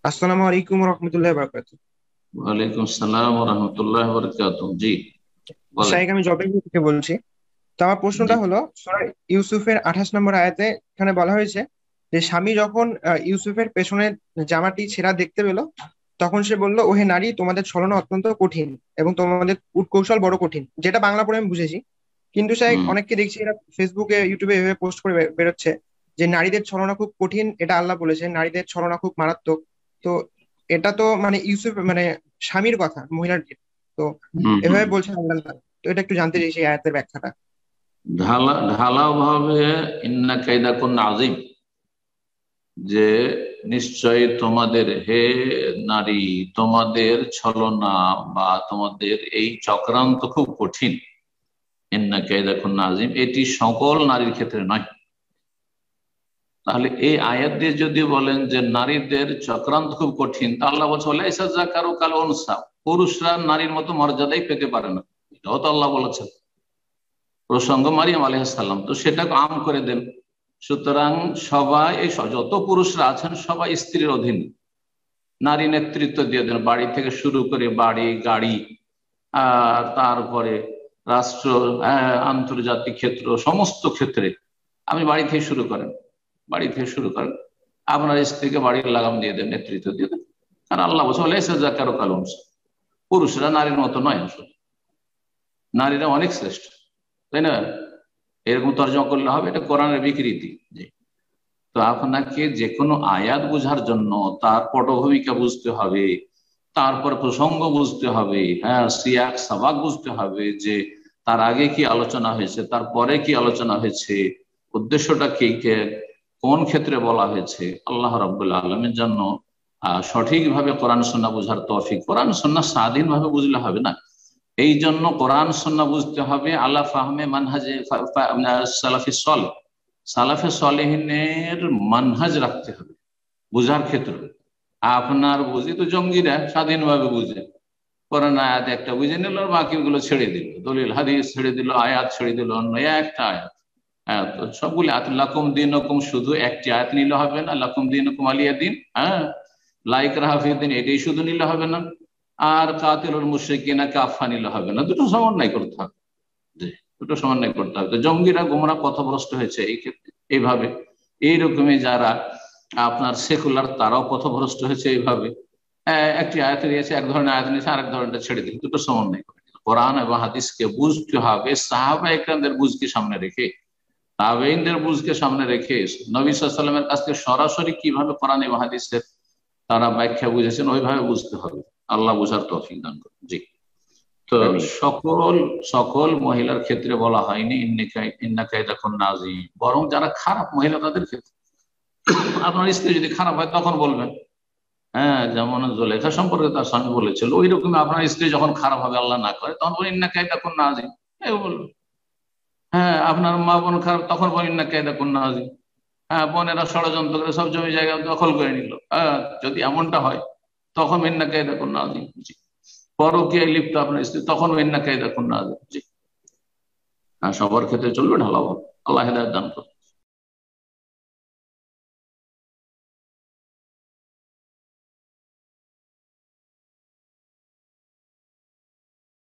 আসসালামু আলাইকুম রহমতুল্লাহ বারকাত। ওয়ালাইকুম আসসালাম ওয়া রাহমাতুল্লাহি ওয়া বারাকাতুহু। জি, বলেন। শাইখ, আমি জবের থেকে বলছি। তো আমার জি। প্রশ্নটা হলো, সূরা ইউসুফের 28 নম্বর আয়াতে এখানে বলা হয়েছে যে স্বামী যখন ইউসুফের পেছনে জামাটি ছেঁড়া দেখতে পেল, তখন সে বলল, ওহে নারী, তোমাদের ছলনা অত্যন্ত কঠিন এবং তোমাদের কূটকৌশল বড় কঠিন। যেটা বাংলা পড়ে আমি বুঝেছি। কিন্তু শাইখ, হুম। অনেককে দেখছি এরা ফেসবুকে ইউটিউবে এভাবে পোস্ট করে বেরোচ্ছে যে নারীদের ছলনা খুব কঠিন, এটা আল্লাহ বলেছেন, নারীদের ছলনা খুব মারাত্মক। তো এটা তো মানে ইউসুফ মানে স্বামীর কথা, মহিলার। তো হুম। হুম। এভাবে বলছেন আল্লাহ। তো এটা একটু জানতে চাই সেই আয়াতের ব্যাখ্যাটা। ঢালাও ভাবে ইন্না কাইদাকুন আযীম, যে নিশ্চয় তোমাদের হে নারী, তোমাদের ছলনা বা তোমাদের এই চক্রান্ত খুব কঠিন। ইন্না কাইদাকুন আযীম, এটি সকল নারীর ক্ষেত্রে নয়। তাহলে এই আয়াত দিয়ে যদি বলেন যে নারীদের চক্রান্ত খুব কঠিন, তা আল্লাহ বলছে লাইসা যাকারু কাল উনসা, পুরুষরা নারীর মতো মর্যাদাই পেতে পারে না। এটাও তো আল্লাহ বলেছেন প্রসঙ্গ মারিয়াম আলাইহিস সালাম, তো সেটাকে আম করে দেন। সুতরাং সবাই যত পুরুষরা আছেন সবাই স্ত্রীর অধীন। নারী নেতৃত্ব দিয়ে দেন, বাড়ি থেকে শুরু করে বাড়ি গাড়ি, তারপরে রাষ্ট্র, আন্তর্জাতিক ক্ষেত্র, সমস্ত ক্ষেত্রে। আপনি বাড়ি থেকে শুরু করেন, বাড়ি থেকে শুরু করেন, আপনার স্ত্রীকে বাড়ির লাগাম দিয়ে দেন, নেতৃত্ব দিয়ে দেন। কারণ আল্লাহ বলছে কারো কালুন, পুরুষরা নারীর মতো নয়, আসলে নারীরা অনেক শ্রেষ্ঠ, তাই না? এরকম তর্জমা করলে হবে, এটা কোরআনের বিকৃতি। জি। তো আপনাকে যে কোনো আয়াত বোঝার জন্য তার পটভূমিকা বুঝতে হবে, তারপর প্রসঙ্গ বুঝতে হবে, হ্যাঁ, সিয়াক সাবাক বুঝতে হবে, যে তার আগে কি আলোচনা হয়েছে, তারপরে কি আলোচনা হয়েছে, উদ্দেশ্যটা কি, কোন ক্ষেত্রে বলা হয়েছে। আল্লাহ রাব্বুল আলামিনের জন্য সঠিকভাবে কোরআন সুন্নাহ বুঝার তৌফিক, কোরআন সুন্নাহ স্বাধীনভাবে বুঝলে হবে না। এই জন্য কোরআন সুন্নাহ বুঝতে হবে আলা ফাহমে মানহাজে সালাফি সালেহ, সালাফে সালেহিনের মানহাজ রাখতে হবে বুঝার ক্ষেত্রে। আপনার বুঝি তো জঙ্গিরা স্বাধীনভাবে বুঝে, কোরআন আয়াত একটা বুঝে নিল আর বাকিগুলো ছেড়ে দিল, দলিল হাদিস ছেড়ে দিল, আয়াত ছেড়ে দিল, অন্য একটা আয়াত। হ্যাঁ, তো সবগুলি আয়াত, লাকুম দীনুকুম শুধু একটি আয়াত নিলে হবে না, লাকুম দীনুকুম ওয়ালিয়া দিন, হ্যাঁ, লাইক রাহাফিদ্দিন এটাই শুধু নিলে হবে না, আর কাতিলুল মুশরিকিনা কাফা নিলে হবে না, দুটো সমন্বয় করতে হবে। জি, দুটো সমন্বয় করতে হবে। তো জঙ্গিরা গোমরা পথভ্রষ্ট হয়েছে এই ক্ষেত্রে এইভাবে, এইরকমই যারা আপনার সেকুলার তারাও পথভ্রষ্ট হয়েছে এইভাবে। একটি আয়াত নিয়েছে, এক ধরনের আয়াত নিয়েছে, আরেক ধরনের ছেড়ে দিল, দুটো সমন্বয় করে দিল। কোরআন এবং হাদিসকে বুঝতে হবে সাহাবা একরামদের বুঝকে সামনে রেখে, তাবেঈনদের বুঝকে সামনে রেখে, নবী সাল্লাল্লাহু আলাইহি ওয়াসাল্লামের কাছ থেকে সরাসরি কিভাবে কোরআন এবং হাদিসের তারা ব্যাখ্যা বুঝেছেন ওইভাবে বুঝতে হবে। আল্লাহ বুঝার তৌফিক দান করুন। জি। তো আমিন। সকল সকল মহিলার ক্ষেত্রে বলা হয়নি ইন্না কাইদাকুন্না আযীম, বরং যারা খারাপ মহিলা তাদের ক্ষেত্রে। আপনার স্ত্রী যদি খারাপ হয় তখন বলবেন, হ্যাঁ, যেমন জুলেখা সম্পর্কে তার স্বামী বলেছিল, ওই রকম আপনার স্ত্রী যখন খারাপ হবে, আল্লাহ না করে, তখন বলেন ইন্না কাইদাকুন্না আযীম, এই বলবেন। হ্যাঁ, আপনার মা বোন খারাপ, তখন বলেন ইন্না কাইদাকুন্না আযীম। হ্যাঁ, বোনেরা ষড়যন্ত্র করে সব জমি জায়গা দখল করে নিল, হ্যাঁ, যদি এমনটা হয় তখন ইন্না কাইদাকুন্না আযীম। জি। পরকীয়ায় লিপ্ত আপনার স্ত্রী, তখন ইন্না কাইদাকুন্না আযীম। জি। হ্যাঁ, সবার ক্ষেত্রে চলবে ঢালাও। আল্লাহ হেদায়েত দান করুন।